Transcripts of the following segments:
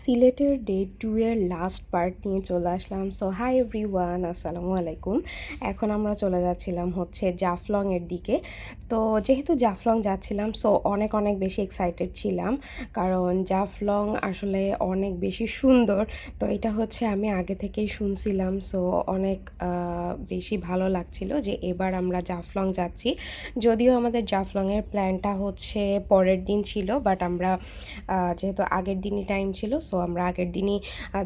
সিলেটের ডে 2 এর last part নিয়ে চলে আসলাম। সো হাই এভরিওয়ান, আসসালামু আলাইকুম। এখন আমরা চলে যাচ্ছিলাম হচ্ছে জাফলংয়ের দিকে। তো যেহেতু জাফলং যাচ্ছিলাম, সো অনেক অনেক বেশি এক্সাইটেড ছিলাম, কারণ জাফলং আসলে অনেক বেশি সুন্দর। তো এটা হচ্ছে আমি আগে থেকেই শুনছিলাম, সো অনেক বেশি ভালো লাগছিল যে এবার আমরা জাফলং যাচ্ছি। যদিও আমাদের জাফলংয়ের প্ল্যানটা হচ্ছে পরের দিন ছিল, বাট আমরা যেহেতু আগের দিনই টাইম ছিল, সো আমরা আগের দিনই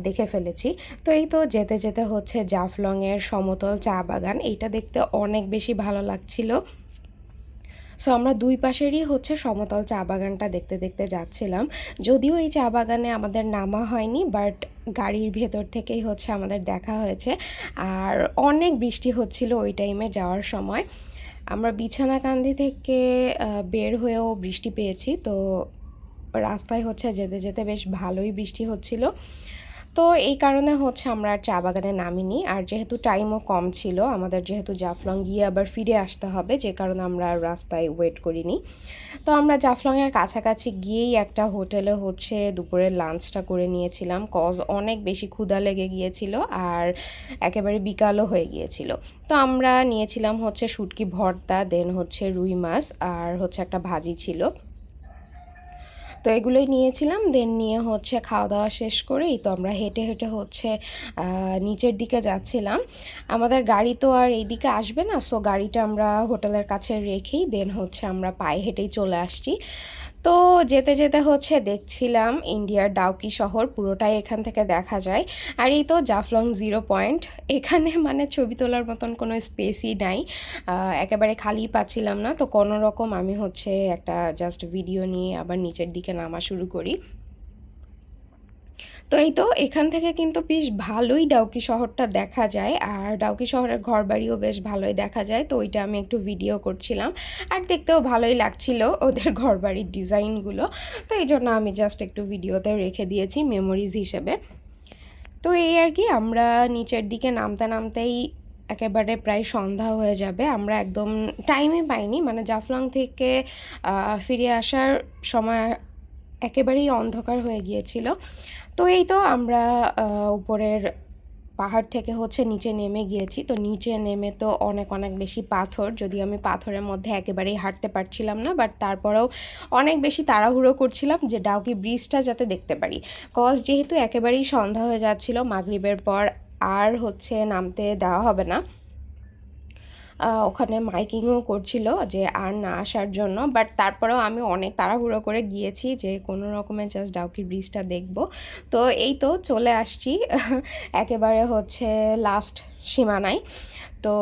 দেখে ফেলেছি। তো এই তো যেতে যেতে হচ্ছে জাফলংয়ের সমতল চা বাগান, এইটা দেখতে অনেক বেশি ভালো লাগছিল। সো আমরা দুই পাশেরই হচ্ছে সমতল চা বাগানটা দেখতে দেখতে যাচ্ছিলাম। যদিও এই চা বাগানে আমাদের নামা হয়নি, বাট গাড়ির ভেতর থেকেই হচ্ছে আমাদের দেখা হয়েছে। আর অনেক বৃষ্টি হচ্ছিল ওই টাইমে যাওয়ার সময়। আমরা বিছানাকান্দি থেকে বের হয়েও বৃষ্টি পেয়েছি। তো রাস্তায় হচ্ছে যেতে যেতে বেশ ভালোই বৃষ্টি হচ্ছিল। তো এই কারণে হচ্ছে আমরা আর চা বাগানে নামিনি। আর যেহেতু টাইমও কম ছিল আমাদের, যেহেতু জাফলং গিয়ে আবার ফিরে আসতে হবে, যে কারণে আমরা আর রাস্তায় ওয়েট করিনি। তো আমরা জাফলংয়ের কাছাকাছি গিয়েই একটা হোটেলে হচ্ছে দুপুরের লাঞ্চটা করে নিয়েছিলাম, কজ অনেক বেশি ক্ষুধা লেগে গিয়েছিল আর একেবারে বিকালও হয়ে গিয়েছিল। তো আমরা নিয়েছিলাম হচ্ছে শুটকি ভর্তা, দেন হচ্ছে রুই মাছ, আর হচ্ছে একটা ভাজি ছিল। তো এগুলোই নিয়েছিলাম। দেন নিয়ে হচ্ছে খাওয়া দাওয়া শেষ করেই তো আমরা হেঁটে হেঁটে হচ্ছে নিচের দিকে যাচ্ছিলাম। আমাদের গাড়ি তো আর এইদিকে আসবে না, সো গাড়িটা আমরা হোটেলের কাছে রেখেই দেন হচ্ছে আমরা পায়ে হেঁটেই চলে আসছি। তো যেতে যেতে হচ্ছে দেখছিলাম ইন্ডিয়ার ডাউকি শহর পুরোটাই এখান থেকে দেখা যায়। আর এই তো জাফলং জিরো পয়েন্ট, এখানে মানে ছবি তোলার মতন কোনো স্পেসই নাই, একেবারে খালি পাচ্ছিলাম না। তো কোনো রকম আমি হচ্ছে একটা জাস্ট ভিডিও নিয়ে আবার নিচের দিকে নামা শুরু করি। তো এই তো এখান থেকে কিন্তু বেশ ভালোই ডাউকি শহরটা দেখা যায়, আর ডাউকি শহরের ঘরবাড়িও বেশ ভালোই দেখা যায়। তো ওইটা আমি একটু ভিডিও করছিলাম, আর দেখতেও ভালোই লাগছিল ওদের ঘরবাড়ির ডিজাইনগুলো। তো এই জন্য আমি জাস্ট একটু ভিডিওতে রেখে দিয়েছি মেমোরিজ হিসেবে। তো এই আর কি, আমরা নিচের দিকে নামতে নামতেই একেবারে প্রায় সন্ধ্যা হয়ে যাবে। আমরা একদম টাইমই পাইনি, মানে জাফলং থেকে ফিরে আসার সময় একেবারেই অন্ধকার হয়ে গিয়েছিল। তো এই তো আমরা উপরের পাহাড় থেকে হচ্ছে নিচে নেমে গিয়েছি। তো নিচে নেমে তো অনেক অনেক বেশি পাথর, যদি আমি পাথরের মধ্যে একেবারেই হাঁটতে পারছিলাম না, বাট তারপরেও অনেক বেশি তাড়াহুড়ো করছিলাম যে ডাউকি ব্রিজটা যাতে দেখতে পারি, কজ যেহেতু একেবারেই সন্ধ্যা হয়ে যাচ্ছিল, মাগরিবের পর আর হচ্ছে নামতে দেওয়া হবে না। ওখানে মাইকিংও করছিল যে আর না আসার জন্য, বাট তারপরেও আমি অনেক তাড়াহুড়ো করে গিয়েছি যে কোনো রকমে জাস্ট ডাউকি ব্রিজটা দেখব। তো এই তো চলে আসছি একেবারে হচ্ছে লাস্ট সীমানায়। তো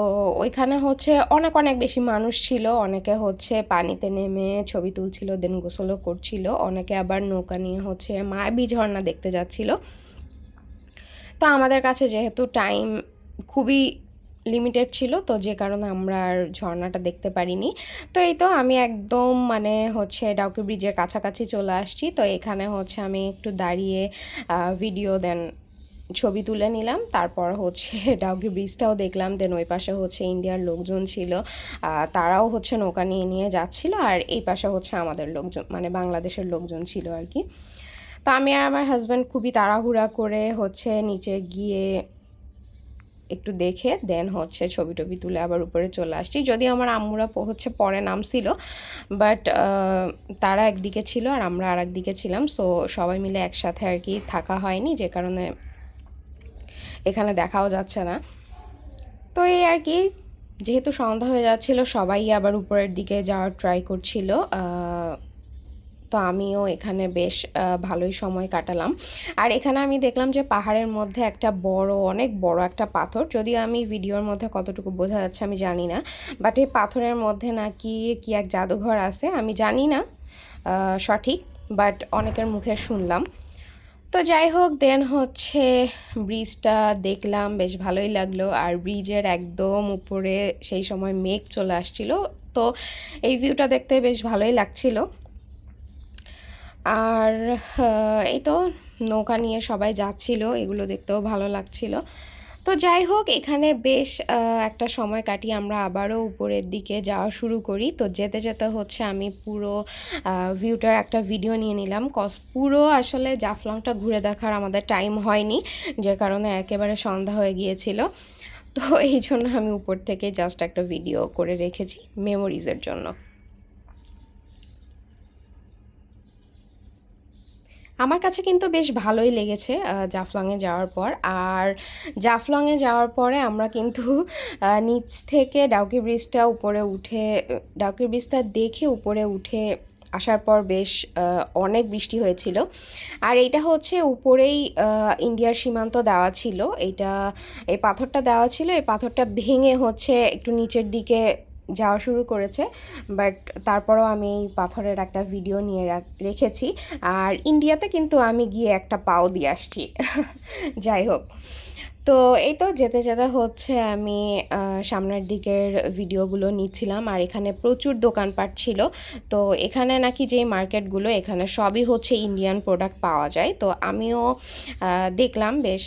ওইখানে হচ্ছে অনেক অনেক বেশি মানুষ ছিল, অনেকে হচ্ছে পানিতে নেমে ছবি তুলছিল, দেন গোসলও করছিল, অনেকে আবার নৌকা নিয়ে হচ্ছে মায়াবী ঝর্ণা দেখতে যাচ্ছিল। তো আমাদের কাছে যেহেতু টাইম খুবই লিমিটেড ছিল, তো যে কারণে আমরা আর ঝর্ণাটা দেখতে পারিনি। তো এই তো আমি একদম মানে হচ্ছে ডাউকি ব্রিজের কাছাকাছি চলে আসছি। তো এখানে হচ্ছে আমি একটু দাঁড়িয়ে ভিডিও দেন ছবি তুলে নিলাম, তারপর হচ্ছে ডাউকি ব্রিজটাও দেখলাম। দেন ওই পাশে হচ্ছে ইন্ডিয়ার লোকজন ছিল, তারাও হচ্ছে নৌকা নিয়ে নিয়ে যাচ্ছিল, আর এই পাশে হচ্ছে আমাদের লোকজন মানে বাংলাদেশের লোকজন ছিল আর কি। তো আমি আর আমার হাজব্যান্ড খুবই তাড়াহুড়া করে হচ্ছে নিচে গিয়ে একটু দেখে দেন হচ্ছে ছবি টবি তুলে আবার উপরে চলে আসছি। যদিও আমার আম্মুরা হচ্ছে পরে নামছিল, বাট তারা একদিকে ছিল আর আমরা আর একদিকে ছিলাম, সো সবাই মিলে একসাথে আর কি থাকা হয়নি, যে কারণে এখানে দেখাও যাচ্ছে না। তো এই আর কি, যেহেতু সন্ধ্যা হয়ে যাচ্ছিল সবাই আবার উপরের দিকে যাওয়ার ট্রাই করছিল। তো আমিও এখানে বেশ ভালোই সময় কাটালাম। আর এখানে আমি দেখলাম যে পাহাড়ের মধ্যে একটা বড়, অনেক বড় একটা পাথর, যদিও আমি ভিডিওর মধ্যে কতটুকু বোঝা যাচ্ছে আমি জানি না, বাট এই পাথরের মধ্যে নাকি কি এক জাদুঘর আছে, আমি জানি না সঠিক, বাট অনেকের মুখে শুনলাম। তো যাই হোক, দেন হচ্ছে ব্রিজটা দেখলাম, বেশ ভালোই লাগলো। আর ব্রিজের একদম উপরে সেই সময় মেঘ চলে আসছিল, তো এই ভিউটা দেখতে বেশ ভালোই লাগছিল। আর এই তো নৌকা নিয়ে সবাই যাচ্ছিল, এগুলো দেখতেও ভালো লাগছিল। তো তো যাই হোক, এখানে বেশ একটা সময় কাটিয়ে আমরা আবারও উপরের দিকে যাওয়া শুরু করি। তো যেতে যেতে হচ্ছে আমি পুরো ভিউটার একটা ভিডিও নিয়ে নিলাম, কজ পুরো আসলে জাফলংটা ঘুরে দেখার আমাদের টাইম হয়নি, যে কারণে একেবারে সন্ধ্যা হয়ে গিয়েছিল। তো এই জন্য আমি উপর থেকে জাস্ট একটা ভিডিও করে রেখেছি মেমোরিজের জন্য। আমার কাছে কিন্তু বেশ ভালোই লেগেছে জাফলংয়ে যাওয়ার পর। আর জাফলংয়ে যাওয়ার পরে আমরা কিন্তু নিচ থেকে ডাউকি ব্রিজটা উপরে উঠে, ডাউকি ব্রিজটা দেখে উপরে উঠে আসার পর বেশ অনেক বৃষ্টি হয়েছিল। আর এইটা হচ্ছে উপরেই ইন্ডিয়ার সীমান্ত দেওয়া ছিল, এই পাথরটা দেওয়া ছিল, এই পাথরটা ভেঙে হচ্ছে একটু নিচের দিকে যাওয়া শুরু করেছে। বাট তারপরও আমি এই পাথরের একটা ভিডিও নিয়ে রেখেছি। আর ইন্ডিয়াতে কিন্তু আমি গিয়ে একটা পাও দিয়ে আসছি। যাই হোক, তো এই তো যেতে যেতে হচ্ছে আমি সামনের দিকের ভিডিওগুলো নিচ্ছিলাম। আর এখানে প্রচুর দোকানপাট ছিল। তো এখানে নাকি যে মার্কেটগুলো, এখানে সবই হচ্ছে ইন্ডিয়ান প্রোডাক্ট পাওয়া যায়। তো আমিও দেখলাম বেশ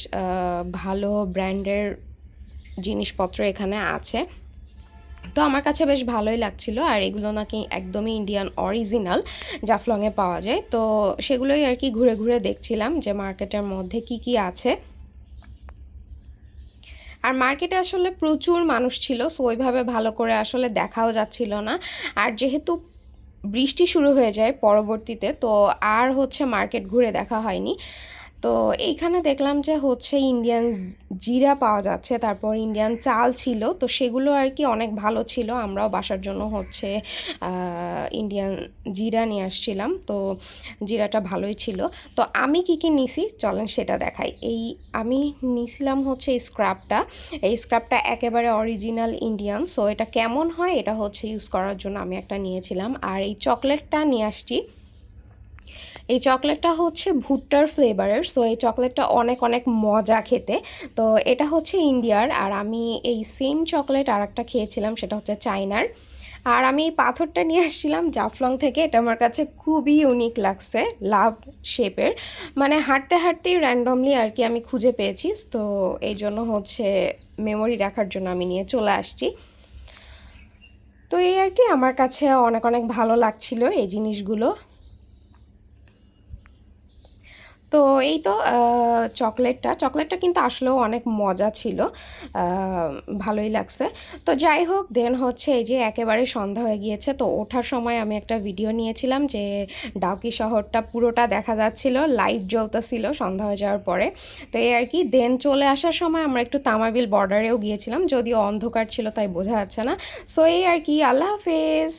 ভালো ব্র্যান্ডের জিনিসপত্র এখানে আছে। তো আমার কাছে বেশ ভালোই লাগছিল। আর এগুলো নাকি একদমই ইন্ডিয়ান অরিজিনাল জাফলংয়ে পাওয়া যায়। তো সেগুলোই আর কি ঘুরে ঘুরে দেখছিলাম যে মার্কেটের মধ্যে কি কি আছে। আর মার্কেটে আসলে প্রচুর মানুষ ছিল, সো ওইভাবে ভালো করে আসলে দেখাও যাচ্ছিল না। আর যেহেতু বৃষ্টি শুরু হয়ে যায় পরবর্তীতে, তো আর হচ্ছে মার্কেট ঘুরে দেখা হয়নি। তো এইখানে দেখলাম যে হচ্ছে ইন্ডিয়ান জিরা পাওয়া যাচ্ছে, তারপর ইন্ডিয়ান চাল ছিল। তো সেগুলো আর কি অনেক ভালো ছিল। আমরাও বাসার জন্য হচ্ছে ইন্ডিয়ান জিরা নিয়ে আসছিলাম। তো জিরাটা ভালোই ছিল। তো আমি কি কি নিছি চলেন সেটা দেখাই। আমি নিছিলাম হচ্ছে এই স্ক্রাবটা। এই স্ক্রাবটা একেবারে অরিজিনাল ইন্ডিয়ান। সো এটা কেমন হয় এটা হচ্ছে ইউজ করার জন্য আমি একটা নিয়েছিলাম। আর এই চকলেটটা নিয়ে আসছি। এই চকলেটটা হচ্ছে ভুট্টার ফ্লেভারের। সো এই চকলেটটা অনেক অনেক মজা খেতে। তো এটা হচ্ছে ইন্ডিয়ার। আর আমি এই সেম চকলেট আর একটা খেয়েছিলাম, সেটা হচ্ছে চায়নার। আর আমি এই পাথরটা নিয়ে আসছিলাম জাফলং থেকে। এটা আমার কাছে খুবই ইউনিক লাগছে, লাভ শেপের। মানে হাঁটতে হাঁটতেই র্যান্ডমলি আর কি আমি খুঁজে পেয়েছি। তো এই জন্য হচ্ছে মেমোরি রাখার জন্য আমি নিয়ে চলে আসছি। তো এই আর কি আমার কাছে অনেক অনেক ভালো লাগছিল এই জিনিসগুলো। তো এই তো চকলেটটা কিন্তু আসলেও অনেক মজা ছিল, ভালোই লাগছে। তো যাই হোক, দেন হচ্ছে এই যে একেবারে সন্ধ্যা হয়ে গিয়েছে। তো ওঠার সময় আমি একটা ভিডিও নিয়েছিলাম যে ডাউকি শহরটা পুরোটা দেখা যাচ্ছিল, লাইট জ্বলতেছিল সন্ধ্যা হয়ে যাওয়ার পরে। তো এই আর কি, দেন চলে আসার সময় আমরা একটু তামাবিল বর্ডারেও গিয়েছিলাম, যদিও অন্ধকার ছিল তাই বোঝা যাচ্ছে না। সো এই আর কি, আল্লাহ হাফেজ।